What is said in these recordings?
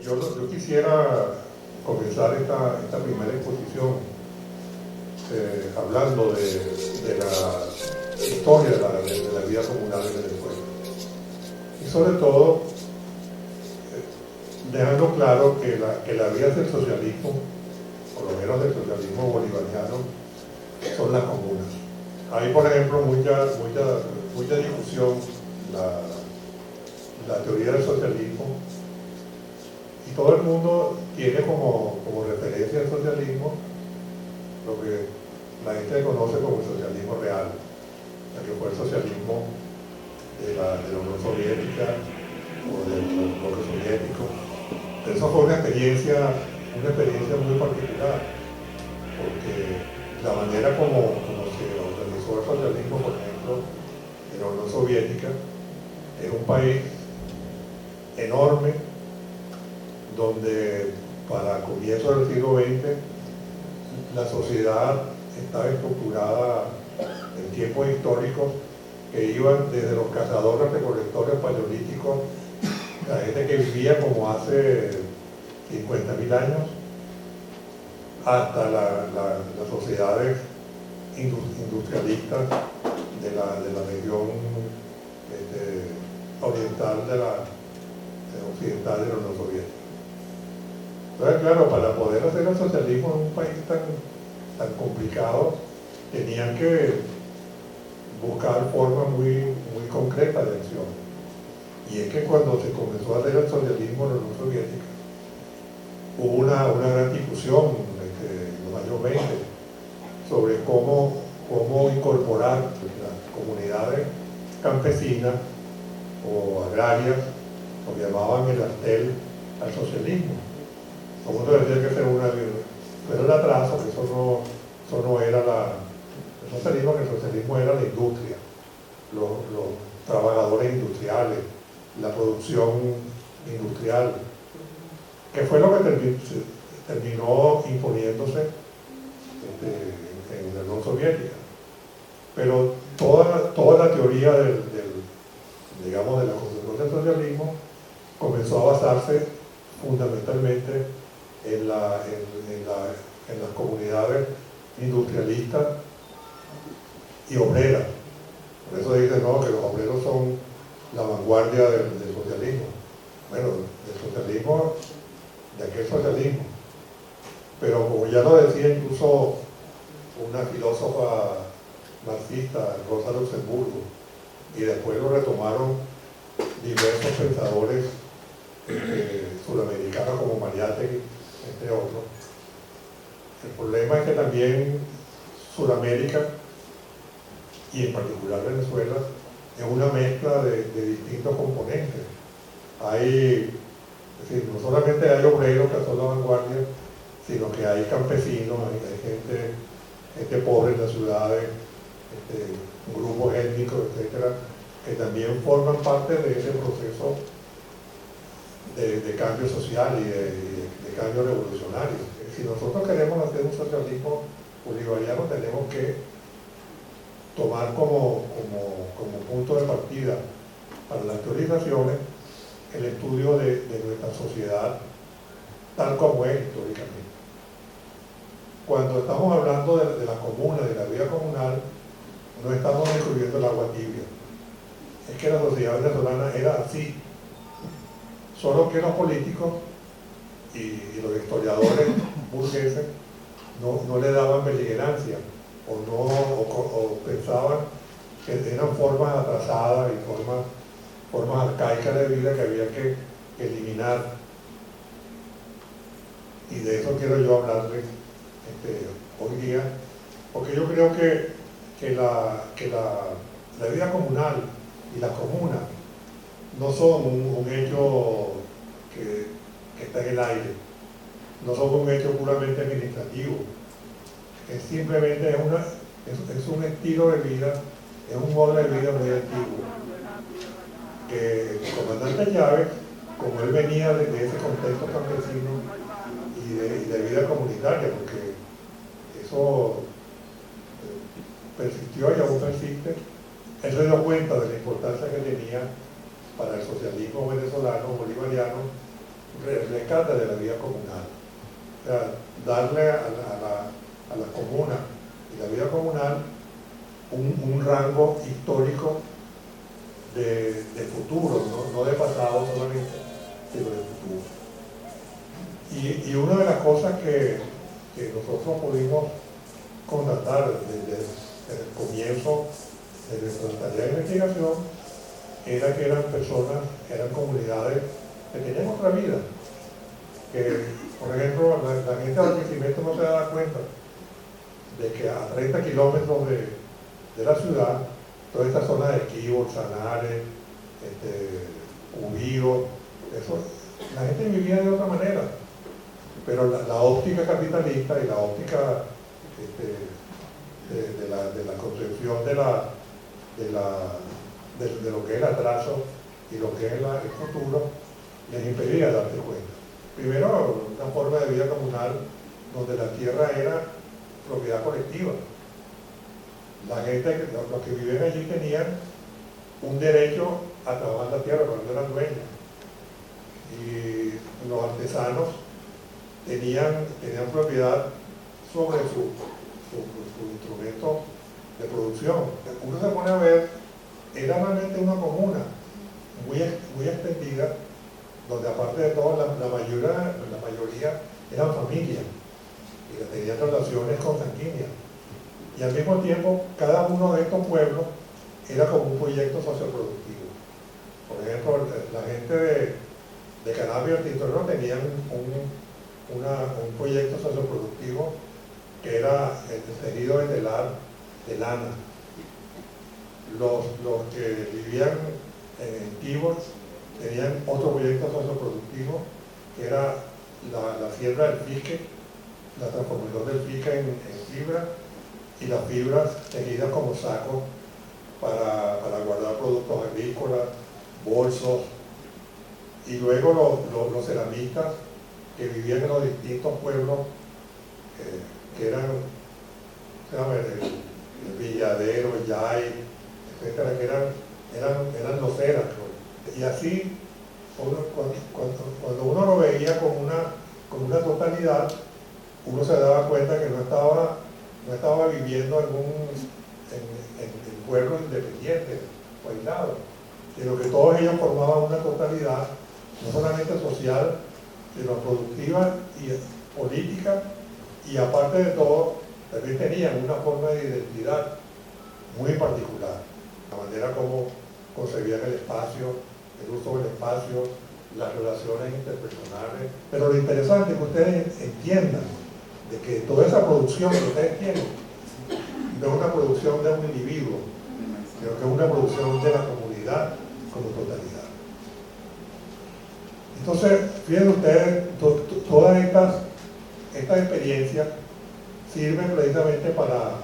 Yo quisiera comenzar esta primera exposición hablando de la historia de la vida comunal en Venezuela. Y sobre todo, dejando claro que las vías del socialismo, por lo menos del socialismo bolivariano, son las comunas. Hay, por ejemplo, mucha discusión, la teoría del socialismo, y todo el mundo tiene como referencia el socialismo lo que la gente conoce como el socialismo real, que fue el socialismo de la Unión Soviética o del bloque soviético. Eso fue una experiencia muy particular, porque la manera como se organizó el socialismo, por ejemplo, en la Unión Soviética, es un país enorme, donde para comienzos del siglo XX la sociedad estaba estructurada en tiempos históricos que iban desde los cazadores recolectores paleolíticos, la gente que vivía como hace 50.000 años, hasta las sociedades industrialistas de la región oriental occidental de la Unión Soviética. Entonces, claro, para poder hacer el socialismo en un país tan complicado, tenían que buscar formas muy concretas de acción. Y es que cuando se comenzó a hacer el socialismo en la Unión Soviética, hubo una gran discusión en los años 20 sobre cómo incorporar las comunidades campesinas o agrarias, lo que llamaban el artel, al socialismo. Todo el mundo decía que pero el atraso, que eso no era el socialismo, que el socialismo era la industria, los trabajadores industriales, la producción industrial, que fue lo que terminó imponiéndose en la Unión Soviética. Pero toda la teoría de la construcción del socialismo comenzó a basarse fundamentalmente en las comunidades industrialistas y obreras. Por eso dicen que los obreros son la vanguardia del socialismo. Bueno, del socialismo, de aquel socialismo. Pero como ya lo decía incluso una filósofa marxista, Rosa Luxemburgo, y después lo retomaron diversos pensadores sudamericanos como Mariátegui, entre otros. El problema es que también Sudamérica, y en particular Venezuela, es una mezcla de distintos componentes. Es decir, no solamente hay obreros que son la vanguardia, sino que hay campesinos, hay gente pobre en las ciudades, grupos étnicos, etcétera, que también forman parte de ese proceso de cambio social y de cambio revolucionario. Si nosotros queremos hacer un socialismo bolivariano, tenemos que tomar como punto de partida para las teorizaciones el estudio de nuestra sociedad tal como es históricamente. Cuando estamos hablando de la comuna, de la vida comunal, no estamos incluyendo el agua tibia. Es que la sociedad venezolana era así, solo que los políticos y los historiadores burgueses no le daban beligerancia o pensaban que eran formas atrasadas y formas arcaicas de vida que había que eliminar. Y de eso quiero yo hablarles hoy día, porque yo creo que la vida comunal y las comunas no son un hecho que está en el aire, no son un hecho puramente administrativo, es simplemente es un estilo de vida, es un modo de vida muy antiguo, que el comandante Chávez, como él venía de ese contexto campesino y de vida comunitaria, porque eso persistió y aún persiste, él se dio cuenta de la importancia que tenía para el socialismo venezolano, bolivariano, rescate de la vida comunal. O sea, darle a la comuna y la vida comunal un rango histórico de futuro, no de pasado solamente, sino de futuro. Y una de las cosas que nosotros pudimos constatar desde el comienzo de nuestra tarea de investigación era que eran personas, eran comunidades que tenían otra vida. Que, por ejemplo, la gente del crecimiento no se da cuenta de que a 30 kilómetros de la ciudad, toda esta zona de Esquivo, Sanare, Ubío, eso, la gente vivía de otra manera. Pero la óptica capitalista y la óptica de la concepción de lo que es el atraso y lo que es el futuro, les impedía darse cuenta. Primero, una forma de vida comunal donde la tierra era propiedad colectiva. La gente, los que vivían allí tenían un derecho a trabajar la tierra, pero no eran dueños. Y los artesanos tenían propiedad sobre su instrumento de producción. Uno se pone a ver, era realmente una comuna muy extendida, donde aparte de todo la mayoría eran familias y tenían relaciones consanguíneas. Y al mismo tiempo, cada uno de estos pueblos era como un proyecto socioproductivo. Por ejemplo, la gente de Canabria y el Tintorero tenían un proyecto socioproductivo que era el tejido de telar de lana. Los que vivían en Tibor tenían otro proyecto socioproductivo que era la siembra del fique, la transformación del fique en fibra y las fibras tejidas como sacos para guardar productos agrícolas, bolsos, y luego los ceramistas que vivían en los distintos pueblos que eran el Villadero, el Yay, etcétera, que eran loceras. Y así, cuando uno lo veía con una totalidad, uno se daba cuenta que no estaba viviendo en pueblos independientes o aislados, sino que todos ellos formaban una totalidad, no solamente social, sino productiva y política, y aparte de todo, también tenían una forma de identidad muy particular, la manera como concebían el espacio, el uso del espacio, las relaciones interpersonales. Pero lo interesante es que ustedes entiendan de que toda esa producción que ustedes tienen no es una producción de un individuo, sino que es una producción de la comunidad como totalidad. Entonces, fíjense ustedes, todas estas experiencias sirven precisamente para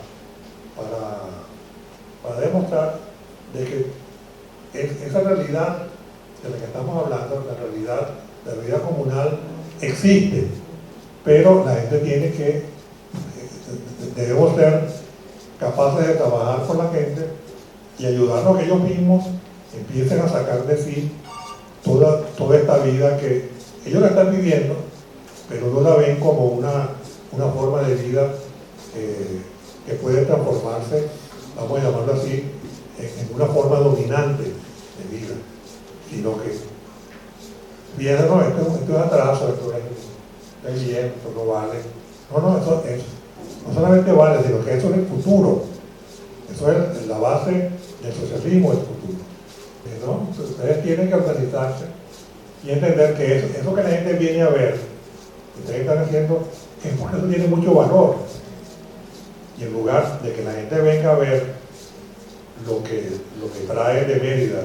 demostrar de que esa realidad de la que estamos hablando, la realidad de la vida comunal, existe, pero la gente debemos ser capaces de trabajar con la gente y ayudarnos a que ellos mismos empiecen a sacar de sí toda esta vida que ellos la están viviendo, pero no la ven como una forma de vida que puede transformarse, vamos a llamarlo así, en una forma dominante de vida, sino que piensan, no, esto es atraso, esto es bien, esto no vale. No, eso no solamente vale, sino que eso es el futuro. Eso es la base del socialismo del futuro. ¿No? Entonces, ustedes tienen que organizarse y entender que eso que la gente viene a ver, que ustedes están haciendo, es por eso tiene mucho valor. Y en lugar de que la gente venga a ver lo que trae de Mérida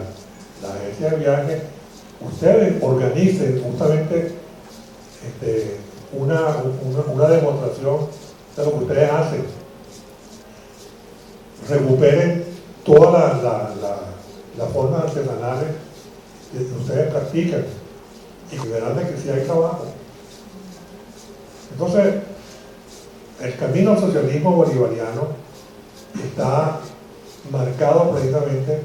la agencia de viajes, ustedes organicen justamente una demostración de lo que ustedes hacen. Recuperen todas las formas artesanales que ustedes practican y verán de que sí hay trabajo. Entonces, el camino al socialismo bolivariano está marcado precisamente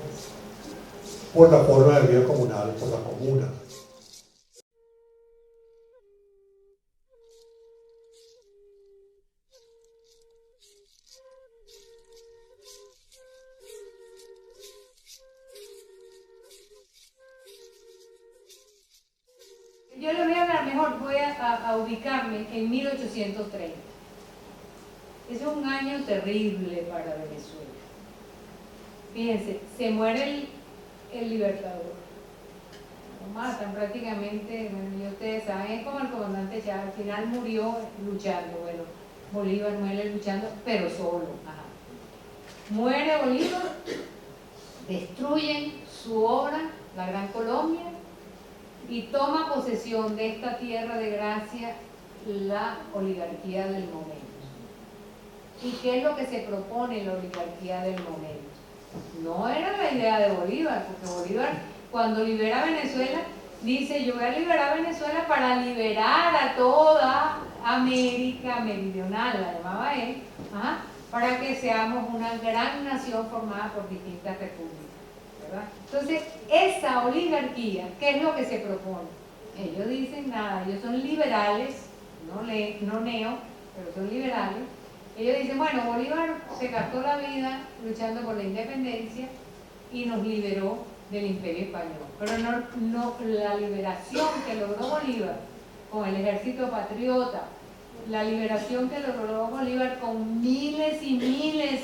por la forma de vida comunal, por las comunas. empezar, mejor voy a ubicarme en 1830. Ese es un año terrible para Venezuela. Fíjense, se muere el Libertador. Lo matan prácticamente, bueno, y ustedes saben, es como el comandante Chávez, al final murió luchando. Bueno, Bolívar muere luchando, pero solo. Ajá. Muere Bolívar, destruyen su obra, la Gran Colombia, y toma posesión de esta tierra de gracia la oligarquía del momento. ¿Y qué es lo que se propone la oligarquía del momento? No era la idea de Bolívar, porque Bolívar, cuando libera Venezuela, dice: yo voy a liberar Venezuela para liberar a toda América Meridional, la llamaba él, para que seamos una gran nación formada por distintas repúblicas, ¿verdad? Entonces, esa oligarquía, ¿qué es lo que se propone? Ellos dicen nada, ellos son liberales, no neo, pero son liberales. Ellos dicen: bueno, Bolívar se gastó la vida luchando por la independencia y nos liberó del Imperio Español. Pero no la liberación que logró Bolívar con el ejército patriota, la liberación que logró Bolívar con miles y miles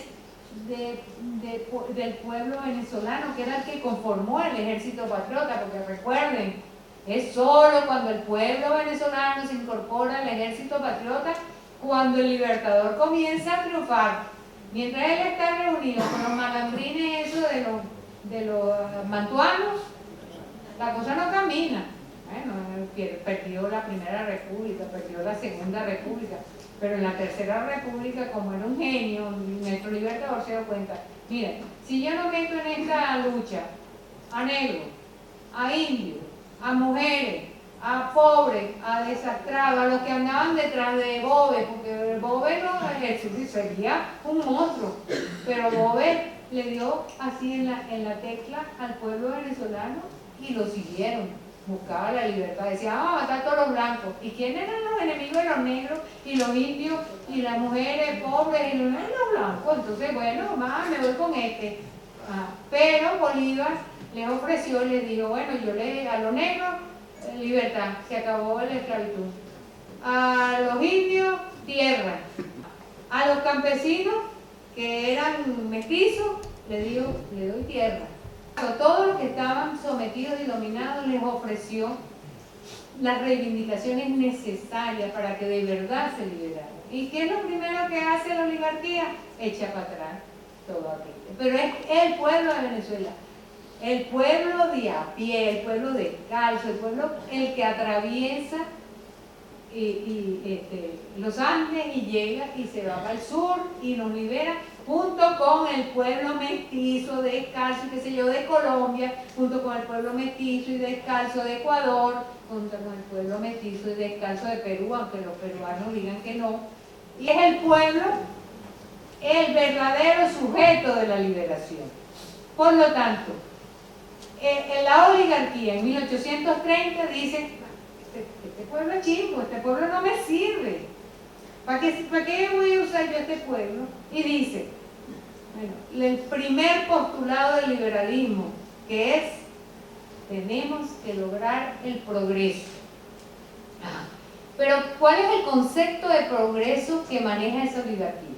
del pueblo venezolano, que era el que conformó el ejército patriota, porque recuerden, es solo cuando el pueblo venezolano se incorpora al ejército patriota cuando el Libertador comienza a triunfar. Mientras él está reunido con los malandrines esos de los mantuanos, la cosa no camina. Bueno, perdió la Primera República, perdió la Segunda República, pero en la Tercera República, como era un genio, nuestro Libertador se dio cuenta: miren, si yo no meto en esta lucha a negros, a indios, a mujeres, a pobres, a desastrados, a los que andaban detrás de Boves, porque Boves no sería un monstruo, pero Boves le dio así en la tecla al pueblo venezolano y lo siguieron. Buscaba la libertad, decía: vamos a matar a todos los blancos. ¿Y quiénes eran los enemigos de los negros y los indios y las mujeres pobres y los blancos? Entonces, bueno, me voy con este. Pero Bolívar les ofreció y les dijo: bueno, a los negros libertad, se acabó la esclavitud. A los indios, tierra. A los campesinos, que eran mestizos, le doy tierra. A todos los que estaban sometidos y dominados les ofreció las reivindicaciones necesarias para que de verdad se liberaran. ¿Y qué es lo primero que hace la oligarquía? Echa para atrás todo aquello. Pero es el pueblo de Venezuela, el pueblo de a pie, el pueblo descalzo, el pueblo el que atraviesa los Andes y llega y se va para el sur y nos libera, junto con el pueblo mestizo descalzo, qué sé yo, de Colombia, junto con el pueblo mestizo y descalzo de Ecuador, junto con el pueblo mestizo y descalzo de Perú, aunque los peruanos digan que no. Y es el pueblo el verdadero sujeto de la liberación. Por lo tanto, la oligarquía en 1830 dice: este pueblo es chimbo, este pueblo no me sirve. ¿Para qué voy a usar yo este pueblo? Y dice, bueno, el primer postulado del liberalismo, que es: tenemos que lograr el progreso. Pero ¿cuál es el concepto de progreso que maneja esa oligarquía?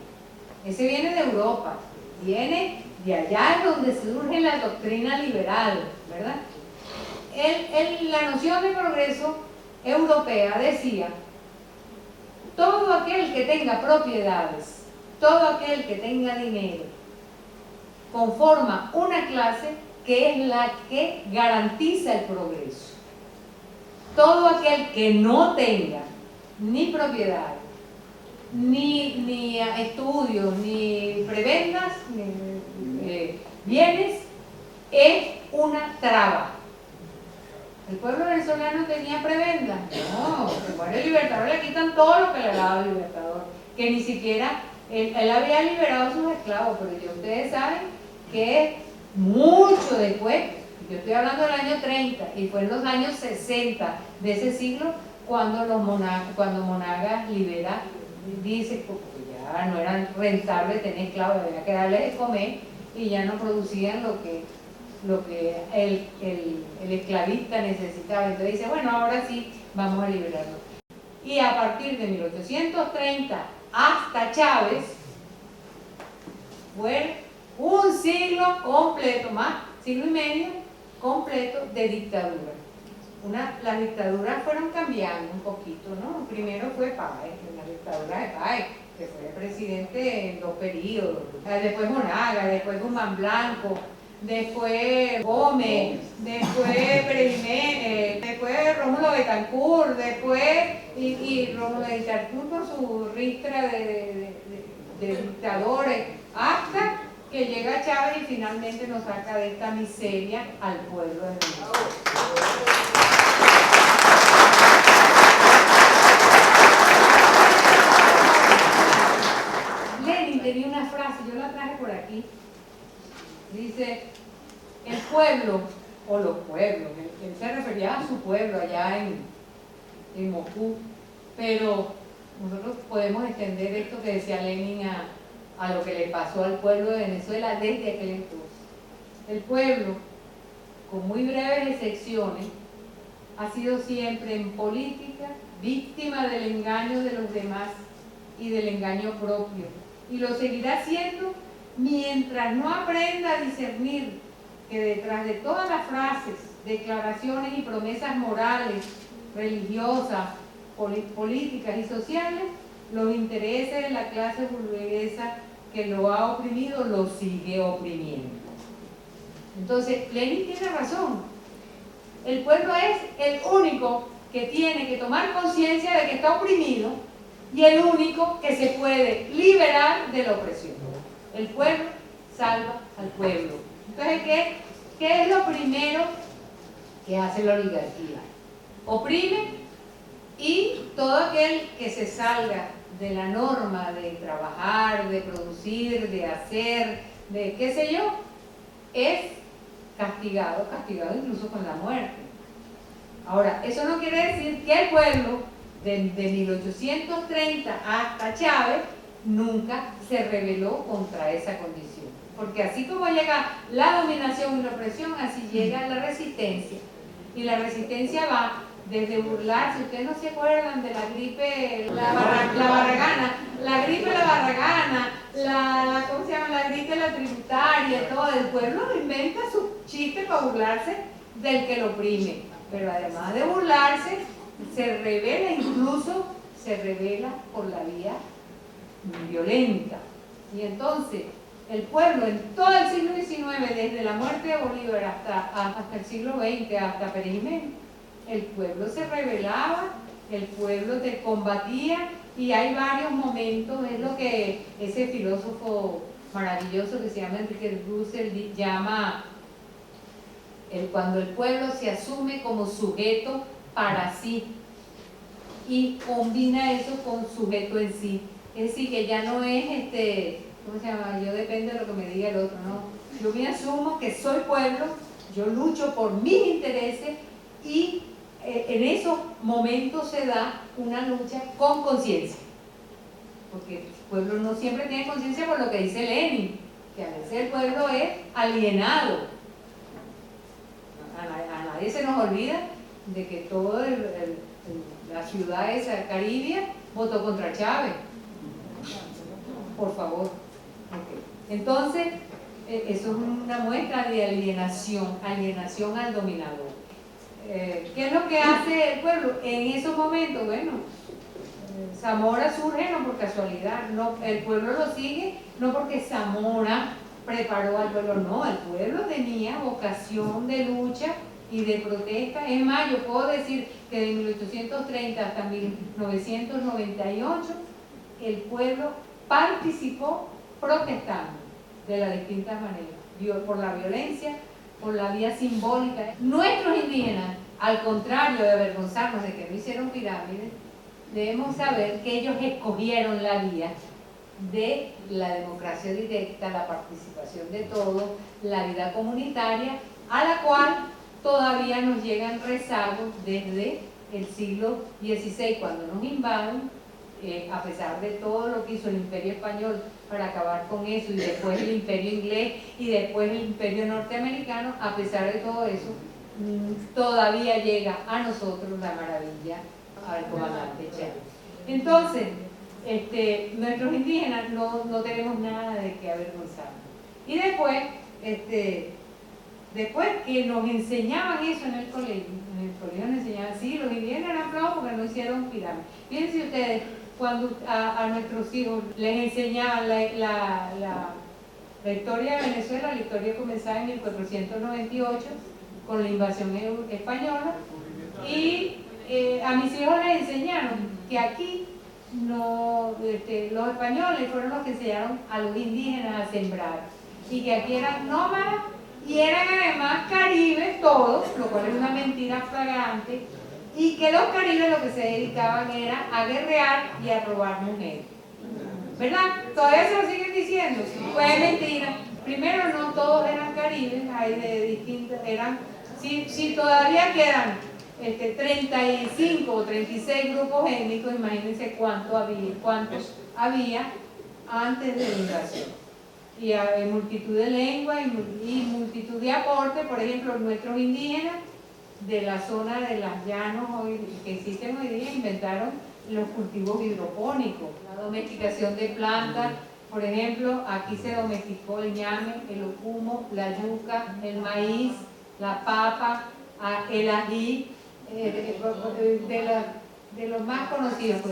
Ese viene de Europa, viene de allá donde surge la doctrina liberal, ¿verdad? La noción de progreso europea decía: todo aquel que tenga propiedades, todo aquel que tenga dinero, conforma una clase que es la que garantiza el progreso. Todo aquel que no tenga ni propiedades, ni estudios, ni prebendas, ni bienes, es una traba. ¿El pueblo venezolano tenía prebenda? No, el Libertador le quitan todo lo que le daba el Libertador, que ni siquiera él había liberado a sus esclavos, pero ya ustedes saben que mucho después, yo estoy hablando del año 30, y fue en los años 60 de ese siglo cuando Monagas libera, dice, porque ya no era rentable tener esclavos, había que darles de comer y ya no producían lo que el esclavista necesitaba. Entonces dice: bueno, ahora sí, vamos a liberarlo. Y a partir de 1830 hasta Chávez, fue un siglo completo, más siglo y medio completo de dictadura. Las dictaduras fueron cambiando un poquito, ¿no? Primero fue Páez, la dictadura de Páez, que fue presidente en 2 periodos. Después Monaga, después Guzmán Blanco, después Gómez, después Pérez Jiménez, después Rómulo Betancourt, y Rómulo Betancourt con su ristra de dictadores, hasta que llega Chávez y finalmente nos saca de esta miseria al pueblo de Venezuela. Lenin tenía una frase, yo la traje por aquí, dice, el pueblo, o los pueblos, él se refería a su pueblo allá en Moscú, pero nosotros podemos extender esto que decía Lenin a lo que le pasó al pueblo de Venezuela desde aquel entonces. El pueblo, con muy breves excepciones, ha sido siempre en política víctima del engaño de los demás y del engaño propio, y lo seguirá siendo mientras no aprenda a discernir que detrás de todas las frases, declaraciones y promesas morales, religiosas, políticas y sociales, los intereses de la clase burguesa que lo ha oprimido lo sigue oprimiendo. Entonces, Lenin tiene razón. El pueblo es el único que tiene que tomar conciencia de que está oprimido y el único que se puede liberar de la opresión. El pueblo salva al pueblo. Entonces, ¿qué es lo primero que hace la oligarquía? Oprime, y todo aquel que se salga de la norma de trabajar, de producir, de hacer, de qué sé yo, es castigado incluso con la muerte. Ahora, eso no quiere decir que el pueblo de 1830 hasta Chávez nunca se rebeló contra esa condición, porque así como llega la dominación y la opresión, así llega la resistencia, y la resistencia va desde burlarse. Ustedes no se acuerdan de la gripe, la barragana, ¿cómo se llama? La gripe, la tributaria, todo. El pueblo inventa sus chistes para burlarse del que lo oprime, pero además de burlarse, se revela, incluso se revela por la vía violenta. Y entonces, el pueblo en todo el siglo XIX, desde la muerte de Bolívar hasta el siglo XX, hasta Pérez Jiménez, el pueblo se rebelaba, el pueblo te combatía, y hay varios momentos. Es lo que ese filósofo maravilloso que se llama Enrique Russell llama cuando el pueblo se asume como sujeto para sí y combina eso con sujeto en sí. Es decir, que ya no es ¿cómo se llama? Yo depende de lo que me diga el otro, ¿no? Yo me asumo que soy pueblo, yo lucho por mis intereses, y en esos momentos se da una lucha con conciencia, porque el pueblo no siempre tiene conciencia, por lo que dice Lenin, que a veces el pueblo es alienado. A nadie se nos olvida de que toda la ciudad esa, Caribia, votó contra Chávez. Por favor. Okay. Entonces, eso es una muestra de alienación al dominador. ¿Qué es lo que hace el pueblo en esos momentos? Bueno, Zamora surge no por casualidad, no, el pueblo lo sigue no porque Zamora preparó al pueblo, no, el pueblo tenía vocación de lucha y de protesta. Es más, yo puedo decir que de 1830 hasta 1998 el pueblo participó protestando de las distintas maneras, por la violencia, por la vía simbólica. Nuestros indígenas, al contrario de avergonzarnos de que no hicieron pirámides, debemos saber que ellos escogieron la vía de la democracia directa, la participación de todos, la vida comunitaria, a la cual todavía nos llegan rezagos desde el siglo XVI, cuando nos invaden, a pesar de todo lo que hizo el Imperio Español para acabar con eso, y después el Imperio Inglés, y después el Imperio Norteamericano. A pesar de todo eso, todavía llega a nosotros la maravilla al comandante Chávez. Entonces, nuestros indígenas no tenemos nada de qué avergonzarnos. Y después que nos enseñaban eso en el colegio nos enseñaban, sí, los indígenas eran bravos porque no hicieron pirámides. Fíjense ustedes, cuando a nuestros hijos les enseñaban la historia de Venezuela, la historia comenzaba en 1498 con la invasión española, y a mis hijos les enseñaron que aquí los españoles fueron los que enseñaron a los indígenas a sembrar, y que aquí eran nómadas y eran además caribes todos, lo cual es una mentira flagrante, y que los caribes lo que se dedicaban era a guerrear y a robar mujeres. ¿Verdad? Todavía se lo siguen diciendo. Pues mentira. Primero, no todos eran caribes, hay de distintas, si todavía quedan 35 o 36 grupos étnicos, imagínense cuántos había antes de la invasión. Y hay multitud de lenguas y multitud de aportes. Por ejemplo, nuestros indígenas de la zona de las llanos que existen hoy día inventaron los cultivos hidropónicos, la domesticación de plantas. Por ejemplo, aquí se domesticó el ñame, el ocumo, la yuca, el maíz, la papa, el ají, de los más conocidos.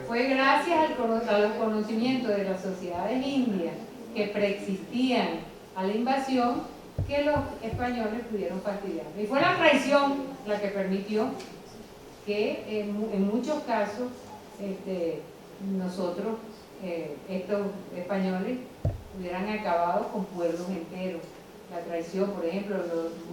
Fue gracias a los conocimientos de las sociedades indias que preexistían a la invasión que los españoles pudieron fastidiar. Y fue la traición la que permitió que en muchos casos nosotros, estos españoles, hubieran acabado con pueblos enteros. La traición, por ejemplo,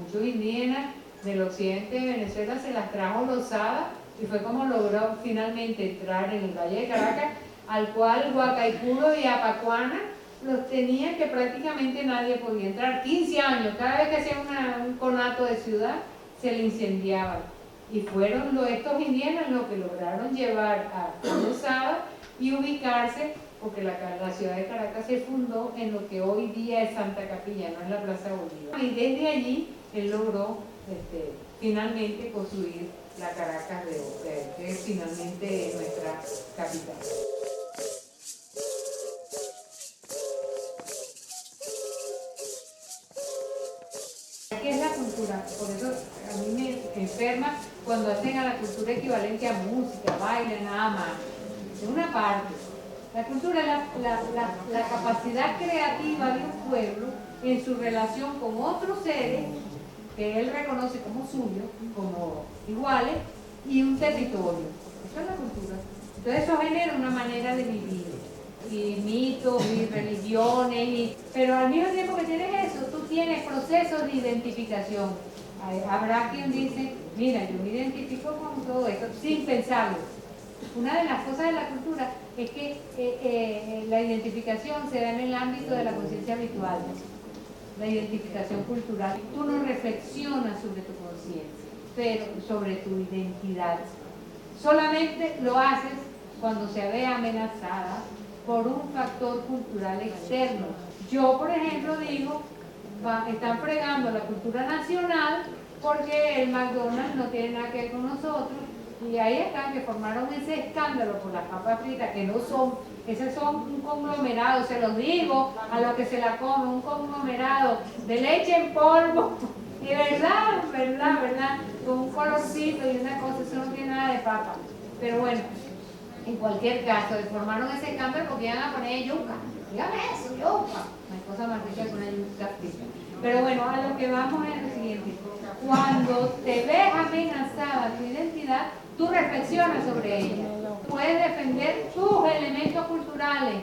muchos indígenas del occidente de Venezuela se las trajo Lozada, y fue como logró finalmente entrar en el Valle de Caracas, al cual Guacaiculo y Apacuana los tenían que prácticamente nadie podía entrar. 15 años, cada vez que hacían un conato de ciudad, se le incendiaban. Y fueron estos indígenas los que lograron llevar a Lozada y ubicarse, porque la ciudad de Caracas se fundó en lo que hoy día es Santa Capilla, no en la Plaza Bolívar. Y desde allí él logró finalmente construir la Caracas de hoy, que es finalmente nuestra capital. ¿Qué es la cultura? Por eso a mí me enferma cuando hacen a la cultura equivalente a música, baile, nada más. De una parte, la cultura es la capacidad creativa de un pueblo en su relación con otros seres que él reconoce como suyos, como iguales, y un territorio. Eso es la cultura. Entonces eso genera una manera de vivir, y mitos, y religiones, pero al mismo tiempo que tienes eso, tú tienes procesos de identificación. Habrá quien dice, mira, yo me identifico con todo esto, sin pensarlo. Una de las cosas de la cultura es que la identificación se da en el ámbito de la conciencia habitual, la identificación cultural. Tú no reflexionas sobre tu conciencia, pero sobre tu identidad. Solamente lo haces cuando se ve amenazada por un factor cultural externo. Yo, por ejemplo, digo, están fregando la cultura nacional porque el McDonald's no tiene nada que ver con nosotros, y ahí están, que formaron ese escándalo por las papas fritas, que no son, esos son un conglomerado, se los digo a los que se la comen, un conglomerado de leche en polvo, y verdad, con un colorcito y una cosa, eso no tiene nada de papa. Pero bueno, en cualquier caso, formaron ese escándalo porque iban a poner yuca. Dígame eso, yuca. No hay cosa más rica que una yuca frita. Pero bueno, a lo que vamos es lo siguiente. Cuando te ves amenazada tu identidad, tú reflexionas sobre ella. Puedes defender tus elementos culturales,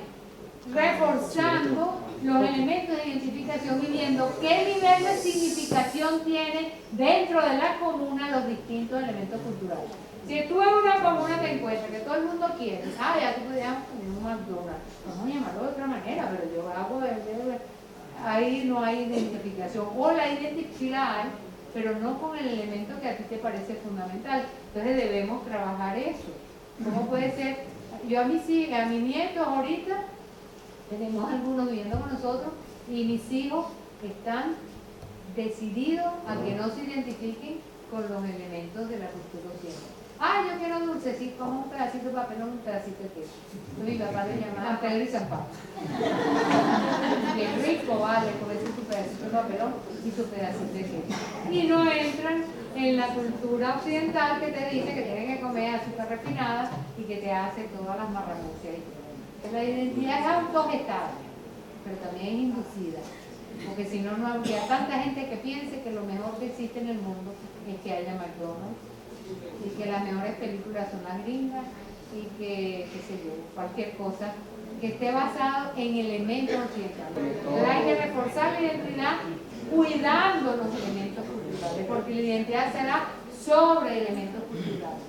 reforzando los elementos de identificación y viendo qué nivel de significación tiene dentro de la comuna los distintos elementos culturales. Si tú en una comuna te encuentras que todo el mundo quiere, ya tú podrías poner un McDonald's, vamos a llamarlo de otra manera, pero yo hago ahí no hay identificación, o la identificación la hay, pero no con el elemento que a ti te parece fundamental. Entonces debemos trabajar eso. ¿Cómo puede ser? Yo a mis nietos ahorita, tenemos algunos viviendo con nosotros, y mis hijos están decidido a que no se identifiquen con los elementos de la cultura occidental. Ah, yo quiero dulcecito, como un pedacito de papelón, un pedacito de queso. Mi papá le llamaba Pedro y San Pablo. Qué rico, vale, comerse tu pedacito de papelón y tu pedacito de queso. Y no entran en la cultura occidental que te dice que tienen que comer azúcar refinada y que te hace todas las marranuncias. La identidad es autogestada, pero también es inducida. Porque si no, no habría tanta gente que piense que lo mejor que existe en el mundo es que haya McDonald's y que las mejores películas son las gringas y que, qué sé yo, cualquier cosa que esté basado en elementos occidentales. Entonces hay que reforzar la identidad cuidando los elementos culturales, porque la identidad se da sobre elementos culturales.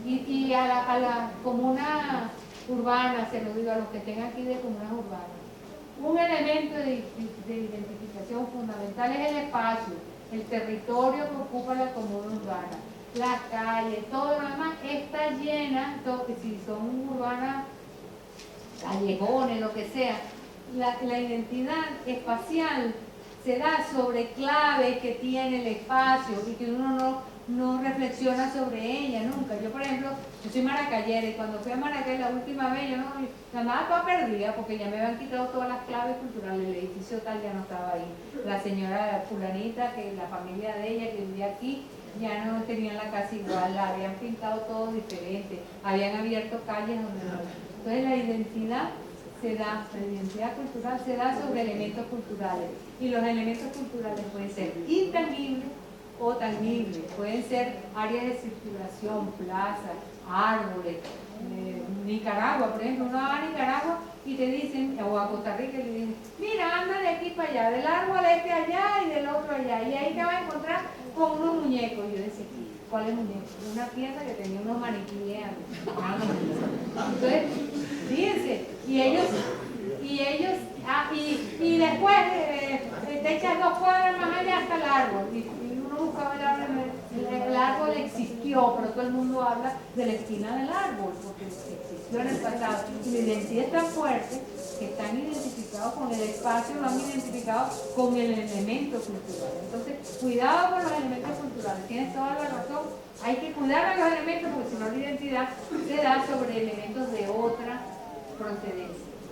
Y a la comuna urbana, se lo digo a los que estén aquí de comunas urbanas, un elemento de identificación fundamental es el espacio, el territorio que ocupa la comuna urbana, la calle, todo lo demás está llena, si son urbanas, callejones, lo que sea, la identidad espacial se da sobre claves que tiene el espacio y que uno no reflexiona sobre ella nunca. Yo, por ejemplo, yo soy maracayera y cuando fui a Maracay la última vez, yo no andaba toda perdida porque ya me habían quitado todas las claves culturales, el edificio tal ya no estaba ahí. La señora fulanita, que la familia de ella que vivía aquí, ya no tenían la casa igual, la habían pintado todo diferente, habían abierto calles donde no. Entonces la identidad cultural se da sobre elementos culturales y los elementos culturales pueden ser intangibles o tangibles, pueden ser áreas de circulación, plazas, árboles. Nicaragua, por ejemplo, uno va a Nicaragua y te dicen, o a Costa Rica y te dicen, mira, anda de aquí para allá, del árbol este allá y del otro allá, y ahí te vas a encontrar con unos muñecos. Y yo decía, ¿cuáles muñecos? Una pieza que tenía unos maniquíes. Entonces, fíjense, y después te echas 2 cuadras más allá hasta el árbol. Y uno buscaba el árbol existió, pero todo el mundo habla de la esquina del árbol, porque existió en el pasado. Y la identidad es tan fuerte que están identificados con el espacio, lo han identificado con el elemento cultural. Entonces, cuidado con los elementos culturales, tienes toda la razón. Hay que cuidar a los elementos porque si no la identidad se da sobre elementos de otra procedencia.